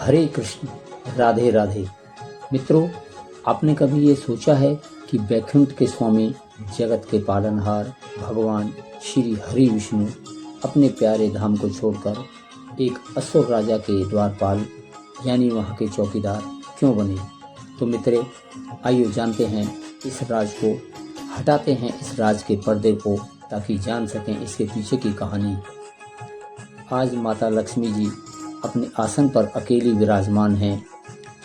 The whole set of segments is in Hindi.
हरे कृष्ण, राधे राधे। मित्रों, आपने कभी ये सोचा है कि वैकुंठ के स्वामी, जगत के पालनहार भगवान श्री हरि विष्णु अपने प्यारे धाम को छोड़कर एक असुर राजा के द्वारपाल यानी वहाँ के चौकीदार क्यों बने? तो मित्रे, आइए जानते हैं इस राज को, हटाते हैं इस राज के पर्दे को ताकि जान सकें इसके पीछे की कहानी। आज माता लक्ष्मी जी अपने आसन पर अकेली विराजमान हैं।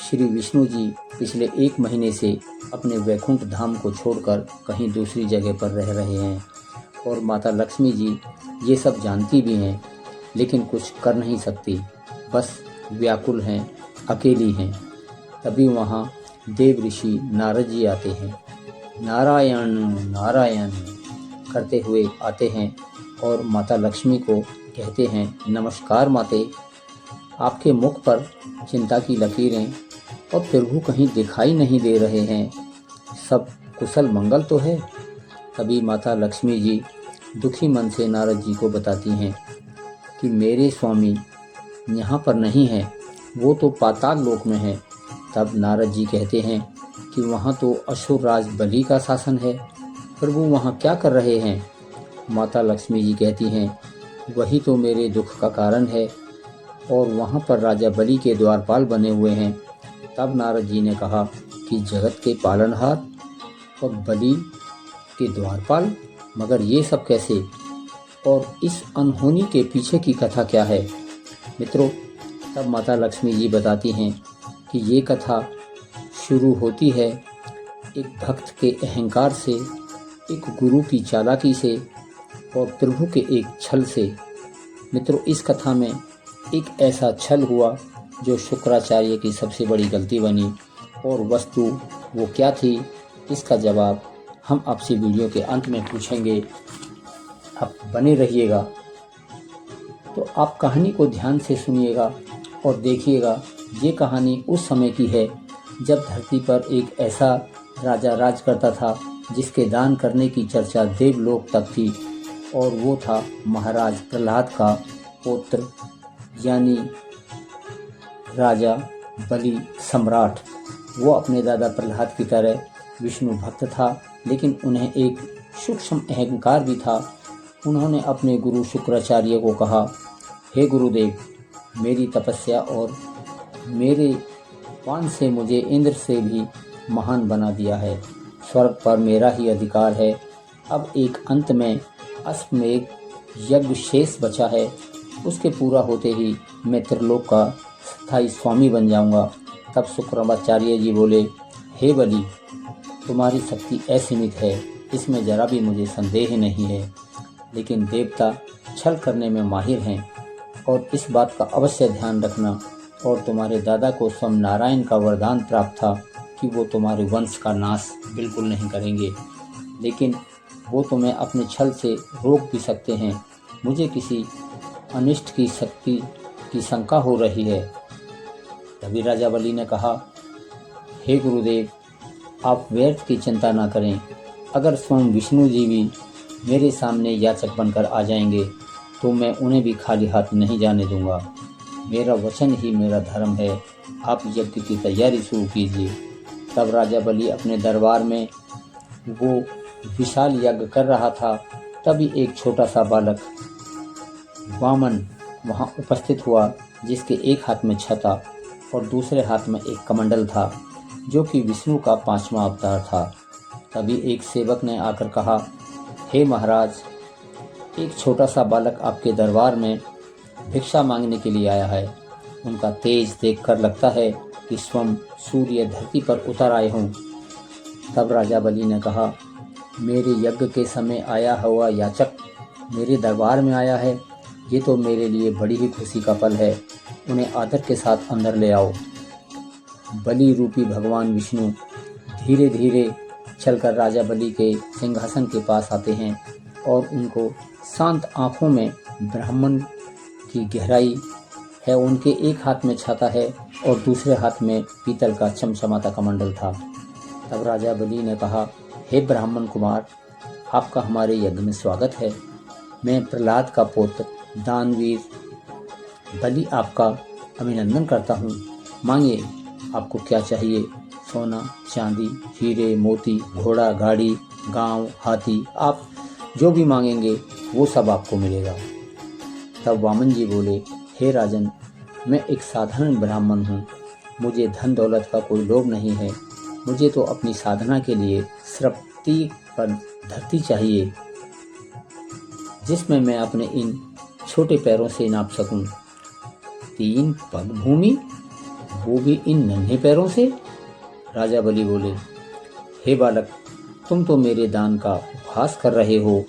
श्री विष्णु जी पिछले 1 महीने से अपने वैकुंठ धाम को छोड़कर कहीं दूसरी जगह पर रह रहे हैं और माता लक्ष्मी जी ये सब जानती भी हैं, लेकिन कुछ कर नहीं सकती, बस व्याकुल हैं, अकेली हैं। तभी वहाँ देव ऋषि नारद जी आते हैं, नारायण नारायण करते हुए आते हैं और माता लक्ष्मी को कहते हैं, नमस्कार माते, आपके मुख पर चिंता की लकीरें और प्रभु कहीं दिखाई नहीं दे रहे हैं, सब कुशल मंगल तो है? तभी माता लक्ष्मी जी दुखी मन से नारद जी को बताती हैं कि मेरे स्वामी यहाँ पर नहीं है, वो तो पाताल लोक में है। तब नारद जी कहते हैं कि वहाँ तो असुर राज बलि का शासन है, प्रभु वहाँ क्या कर रहे हैं? माता लक्ष्मी जी कहती हैं, वही तो मेरे दुख का कारण है और वहाँ पर राजा बलि के द्वारपाल बने हुए हैं। तब नारद जी ने कहा कि जगत के पालनहार और बलि के द्वारपाल, मगर ये सब कैसे? और इस अनहोनी के पीछे की कथा क्या है? मित्रों, तब माता लक्ष्मी जी बताती हैं कि ये कथा शुरू होती है एक भक्त के अहंकार से, एक गुरु की चालाकी से और प्रभु के एक छल से। मित्रों, इस कथा में एक ऐसा छल हुआ जो शुक्राचार्य की सबसे बड़ी गलती बनी, और वस्तु वो क्या थी, इसका जवाब हम आपसे वीडियो के अंत में पूछेंगे। आप बने रहिएगा। तो आप कहानी को ध्यान से सुनिएगा और देखिएगा। ये कहानी उस समय की है जब धरती पर एक ऐसा राजा राज करता था जिसके दान करने की चर्चा देवलोक तक थी, और वो था महाराज प्रहलाद का पुत्र यानी राजा बलि सम्राट। वो अपने दादा प्रहलाद की तरह विष्णु भक्त था, लेकिन उन्हें एक सूक्ष्म अहंकार भी था। उन्होंने अपने गुरु शुक्राचार्य को कहा, हे गुरुदेव, मेरी तपस्या और मेरे पान से मुझे इंद्र से भी महान बना दिया है, स्वर्ग पर मेरा ही अधिकार है। अब एक अंत में अश्वमेध यज्ञ शेष बचा है, उसके पूरा होते ही मैं त्रिलोक का स्थायी स्वामी बन जाऊंगा। तब शुक्राचार्य जी बोले, हे बलि, तुम्हारी शक्ति असीमित है, इसमें जरा भी मुझे संदेह नहीं है, लेकिन देवता छल करने में माहिर हैं और इस बात का अवश्य ध्यान रखना। और तुम्हारे दादा को स्वयं नारायण का वरदान प्राप्त था कि वो तुम्हारे वंश का नाश बिल्कुल नहीं करेंगे, लेकिन वो तुम्हें अपने छल से रोक भी सकते हैं। मुझे किसी अनिष्ट की शक्ति की शंका हो रही है। तभी राजा बलि ने कहा, हे गुरुदेव, आप व्यर्थ की चिंता ना करें। अगर स्वयं विष्णु जी भी मेरे सामने याचक बनकर आ जाएंगे तो मैं उन्हें भी खाली हाथ नहीं जाने दूंगा। मेरा वचन ही मेरा धर्म है। आप यज्ञ की तैयारी शुरू कीजिए। तब राजा बलि अपने दरबार में वो विशाल यज्ञ कर रहा था। तभी एक छोटा सा बालक वामन वहाँ उपस्थित हुआ, जिसके एक हाथ में छता और दूसरे हाथ में एक कमंडल था, जो कि विष्णु का 5वां अवतार था। तभी एक सेवक ने आकर कहा, हे महाराज, एक छोटा सा बालक आपके दरबार में भिक्षा मांगने के लिए आया है। उनका तेज देखकर लगता है कि स्वयं सूर्य धरती पर उतर आए हों। तब राजा बलि ने कहा, मेरे यज्ञ के समय आया हुआ याचक मेरे दरबार में आया है, ये तो मेरे लिए बड़ी ही खुशी का पल है। उन्हें आदर के साथ अंदर ले आओ। बलि रूपी भगवान विष्णु धीरे धीरे चलकर राजा बलि के सिंहासन के पास आते हैं और उनको शांत आँखों में ब्राह्मण की गहराई है। उनके एक हाथ में छाता है और दूसरे हाथ में पीतल का चमचमाता कमंडल था। तब राजा बलि ने कहा, हे ब्राह्मण कुमार, आपका हमारे यज्ञ में स्वागत है। मैं प्रहलाद का पुत्र दानवीर बलि आपका अभिनंदन करता हूँ। मांगिए, आपको क्या चाहिए? सोना, चांदी, हीरे, मोती, घोड़ा, गाड़ी, गांव, हाथी, आप जो भी मांगेंगे वो सब आपको मिलेगा। तब वामन जी बोले, हे राजन, मैं एक साधारण ब्राह्मण हूँ, मुझे धन दौलत का कोई लोभ नहीं है। मुझे तो अपनी साधना के लिए सिर्फ 3 पग धरती चाहिए, जिसमें मैं अपने इन छोटे पैरों से नाप सकूं। 3 पग भूमि, वो भी इन नन्हे पैरों से? राजा बलि बोले, हे बालक, तुम तो मेरे दान का उपहास कर रहे हो।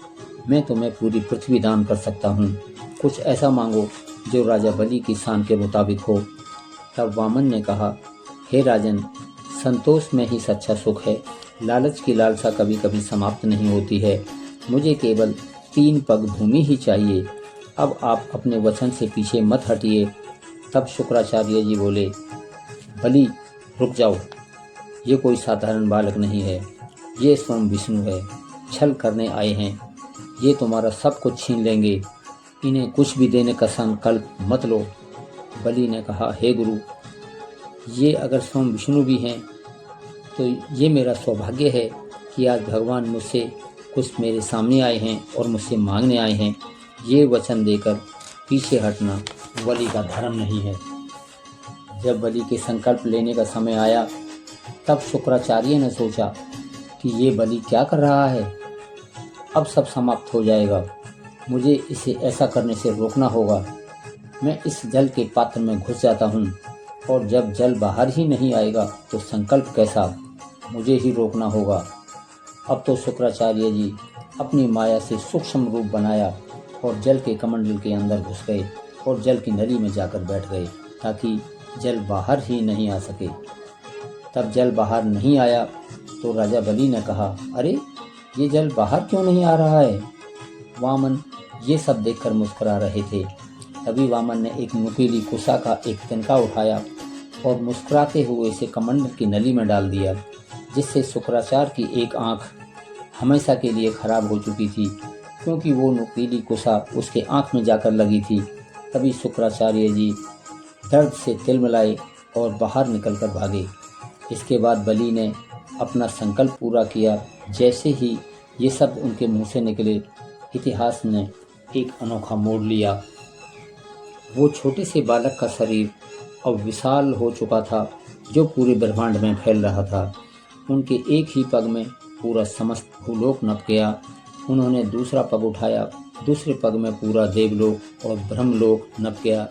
मैं तुम्हें पूरी पृथ्वी दान कर सकता हूँ। कुछ ऐसा मांगो जो राजा बलि की शान के मुताबिक हो। तब वामन ने कहा, हे राजन, संतोष में ही सच्चा सुख है। लालच की लालसा कभी कभी समाप्त नहीं होती है। मुझे केवल 3 पग भूमि ही चाहिए। अब आप अपने वचन से पीछे मत हटिए। तब शुक्राचार्य जी बोले, बलि, रुक जाओ, ये कोई साधारण बालक नहीं है, ये स्वयं विष्णु है। छल करने आए हैं, ये तुम्हारा सब कुछ छीन लेंगे। इन्हें कुछ भी देने का संकल्प मत लो। बलि ने कहा, हे गुरु, ये अगर स्वयं विष्णु भी हैं तो ये मेरा सौभाग्य है कि आज भगवान मुझसे कुछ मेरे सामने आए हैं और मुझसे मांगने आए हैं। ये वचन देकर पीछे हटना बलि का धर्म नहीं है। जब बलि के संकल्प लेने का समय आया, तब शुक्राचार्य ने सोचा कि ये बलि क्या कर रहा है। अब सब समाप्त हो जाएगा, मुझे इसे ऐसा करने से रोकना होगा। मैं इस जल के पात्र में घुस जाता हूँ, और जब जल बाहर ही नहीं आएगा तो संकल्प कैसा, मुझे ही रोकना होगा। अब तो शुक्राचार्य जी अपनी माया से सूक्ष्म रूप बनाया और जल के कमंडल के अंदर घुस गए और जल की नली में जाकर बैठ गए, ताकि जल बाहर ही नहीं आ सके। तब जल बाहर नहीं आया तो राजा बलि ने कहा, अरे, ये जल बाहर क्यों नहीं आ रहा है? वामन ये सब देखकर मुस्कुरा रहे थे। तभी वामन ने एक नुकीली कुशा का एक तिनका उठाया और मुस्कुराते हुए इसे कमंडल की नली में डाल दिया, जिससे शुक्राचार्य की एक आंख हमेशा के लिए खराब हो चुकी थी, क्योंकि वो नुकीली कुशा उसके आंख में जाकर लगी थी। तभी शुक्राचार्य जी दर्द से तिलमिलाए और बाहर निकलकर भागे। इसके बाद बलि ने अपना संकल्प पूरा किया। जैसे ही ये शब्द उनके मुंह से निकले, इतिहास ने एक अनोखा मोड़ लिया। वो छोटे से बालक का शरीर अब विशाल हो चुका था, जो पूरे ब्रह्मांड में फैल रहा था। उनके एक ही पग में पूरा समस्त भूलोक नप गया। उन्होंने दूसरा पग उठाया, दूसरे पग में पूरा देवलोक और ब्रह्मलोक नप गया।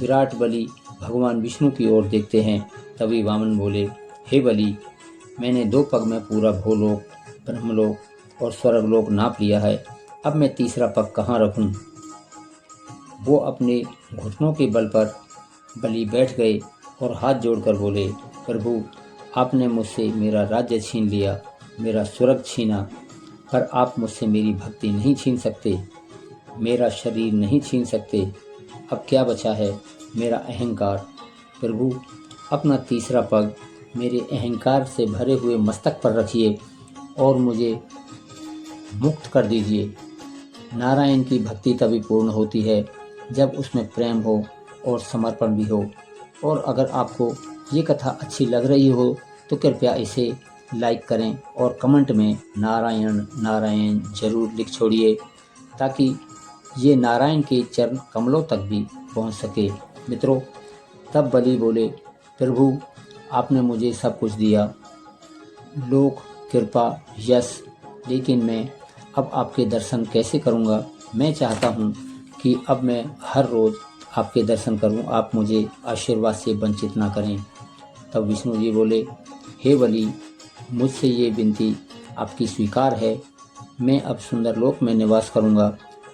विराट बलि भगवान विष्णु की ओर देखते हैं। तभी वामन बोले, हे बलि, मैंने 2 पग में पूरा भूलोक, ब्रह्मलोक और स्वर्गलोक नाप लिया है। अब मैं तीसरा पग कहाँ रखूं? वो अपने घुटनों के बल पर बलि बैठ गए और हाथ जोड़कर बोले, प्रभु, आपने मुझसे मेरा राज्य छीन लिया, मेरा स्वर्ग छीना, पर आप मुझसे मेरी भक्ति नहीं छीन सकते, मेरा शरीर नहीं छीन सकते। अब क्या बचा है? मेरा अहंकार। प्रभु, अपना तीसरा पग मेरे अहंकार से भरे हुए मस्तक पर रखिए और मुझे मुक्त कर दीजिए। नारायण की भक्ति तभी पूर्ण होती है जब उसमें प्रेम हो और समर्पण भी हो। और अगर आपको ये कथा अच्छी लग रही हो तो कृपया इसे लाइक करें और कमेंट में नारायण नारायण जरूर लिख छोड़िए, ताकि ये नारायण के चरण कमलों तक भी पहुंच सके। मित्रों, तब बलि बोले, प्रभु, आपने मुझे सब कुछ दिया, लोक, कृपा, यश, लेकिन मैं अब आपके दर्शन कैसे करूंगा? मैं चाहता हूं कि अब मैं हर रोज़ आपके दर्शन करूं, आप मुझे आशीर्वाद से वंचित ना करें। तब विष्णु जी बोले, हे बलि, मुझसे ये विनती आपकी स्वीकार है। मैं अब सुंदरलोक में निवास करूंगा,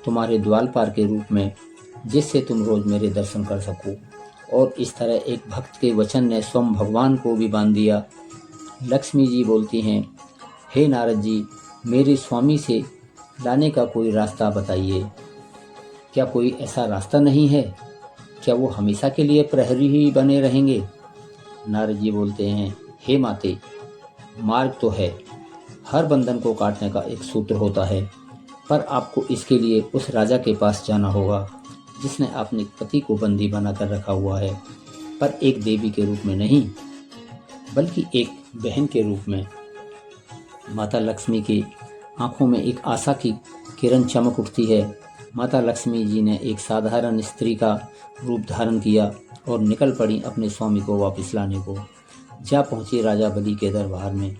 तुम्हारे द्वारपाल के रूप में, जिससे तुम रोज़ मेरे दर्शन कर सको। और इस तरह एक भक्त के वचन ने स्वयं भगवान को भी बांध दिया। लक्ष्मी जी बोलती हैं, हे नारद जी, मेरे स्वामी से लाने का कोई रास्ता बताइए। क्या कोई ऐसा रास्ता नहीं है? क्या वो हमेशा के लिए प्रहरी ही बने रहेंगे? नारद जी बोलते हैं, हे माते, मार्ग तो है, हर बंधन को काटने का एक सूत्र होता है, पर आपको इसके लिए उस राजा के पास जाना होगा जिसने अपने पति को बंदी बनाकर रखा हुआ है, पर एक देवी के रूप में नहीं बल्कि एक बहन के रूप में। माता लक्ष्मी की आंखों में एक आशा की किरण चमक उठती है। माता लक्ष्मी जी ने एक साधारण स्त्री का रूप धारण किया और निकल पड़ी अपने स्वामी को वापस लाने को। जा पहुंची राजा बलि के दरबार में।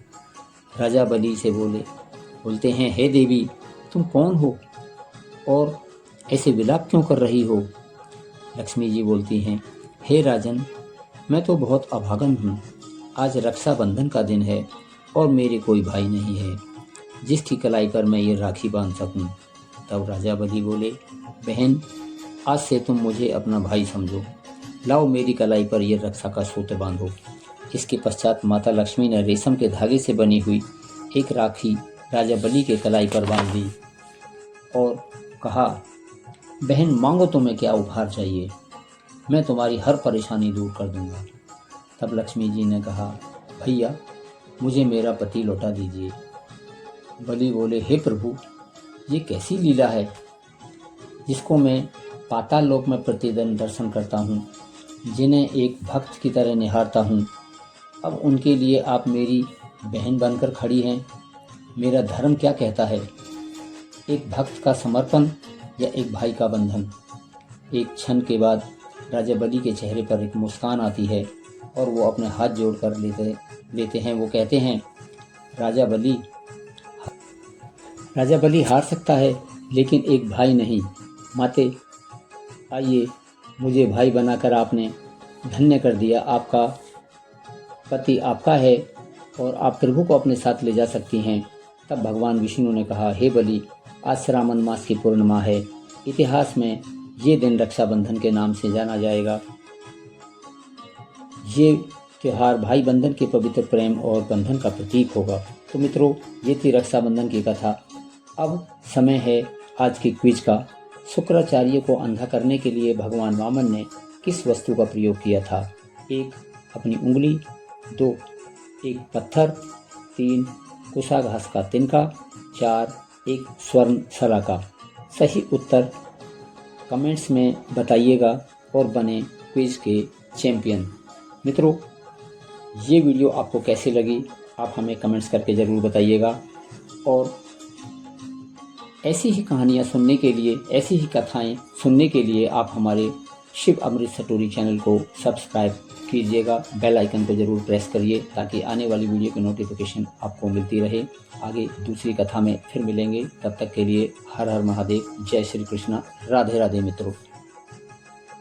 राजा बलि से बोलते हैं, हे देवी, तुम कौन हो और ऐसे विलाप क्यों कर रही हो? लक्ष्मी जी बोलती हैं, हे राजन, मैं तो बहुत अभागन हूँ। आज रक्षाबंधन का दिन है और मेरे कोई भाई नहीं है जिसकी कलाई पर मैं ये राखी बांध सकूं। तब राजा बलि बोले, बहन, आज से तुम मुझे अपना भाई समझो। लाओ मेरी कलाई पर यह रक्षा का सूत्र बांधो। इसके पश्चात माता लक्ष्मी ने रेशम के धागे से बनी हुई एक राखी राजा बलि के कलाई पर बांध दी और कहा, बहन, मांगो तुम्हें क्या उपहार चाहिए, मैं तुम्हारी हर परेशानी दूर कर दूंगा। तब लक्ष्मी जी ने कहा, भैया, मुझे मेरा पति लौटा दीजिए। बलि बोले, हे प्रभु, ये कैसी लीला है जिसको मैं पाताल लोक में प्रतिदिन दर्शन करता हूँ, जिन्हें एक भक्त की तरह निहारता हूँ। अब उनके लिए आप मेरी बहन बनकर खड़ी हैं। मेरा धर्म क्या कहता है, एक भक्त का समर्पण या एक भाई का बंधन? एक क्षण के बाद राजा बलि के चेहरे पर एक मुस्कान आती है और वो अपने हाथ जोड़कर लेते हैं। वो कहते हैं, राजा बलि हार सकता है लेकिन एक भाई नहीं। माते, आइए, मुझे भाई बनाकर आपने धन्य कर दिया। आपका पति आपका है और आप प्रभु को अपने साथ ले जा सकती हैं। तब भगवान विष्णु ने कहा, हे बलि, आज श्रावण मास की पूर्णिमा है। इतिहास में ये दिन रक्षाबंधन के नाम से जाना जाएगा। ये त्यौहार भाई बंधन के पवित्र प्रेम और बंधन का प्रतीक होगा। तो मित्रों, ये थी रक्षाबंधन की कथा। अब समय है आज की क्विज का। शुक्राचार्य को अंधा करने के लिए भगवान वामन ने किस वस्तु का प्रयोग किया था? 1. अपनी उंगली, 2. एक पत्थर, 3. कुशा घास का तिनका, 4. एक स्वर्ण सलाका। सही उत्तर कमेंट्स में बताइएगा और बने क्विज के चैंपियन। मित्रों, ये वीडियो आपको कैसी लगी आप हमें कमेंट्स करके ज़रूर बताइएगा। और ऐसी ही कहानियाँ सुनने के लिए, ऐसी ही कथाएं सुनने के लिए आप हमारे शिव अमृत सटोरी चैनल को सब्सक्राइब कीजिएगा। बेल आइकन को ज़रूर प्रेस करिए ताकि आने वाली वीडियो की नोटिफिकेशन आपको मिलती रहे। आगे दूसरी कथा में फिर मिलेंगे। तब तक के लिए हर हर महादेव, जय श्री कृष्णा, राधे राधे मित्रों।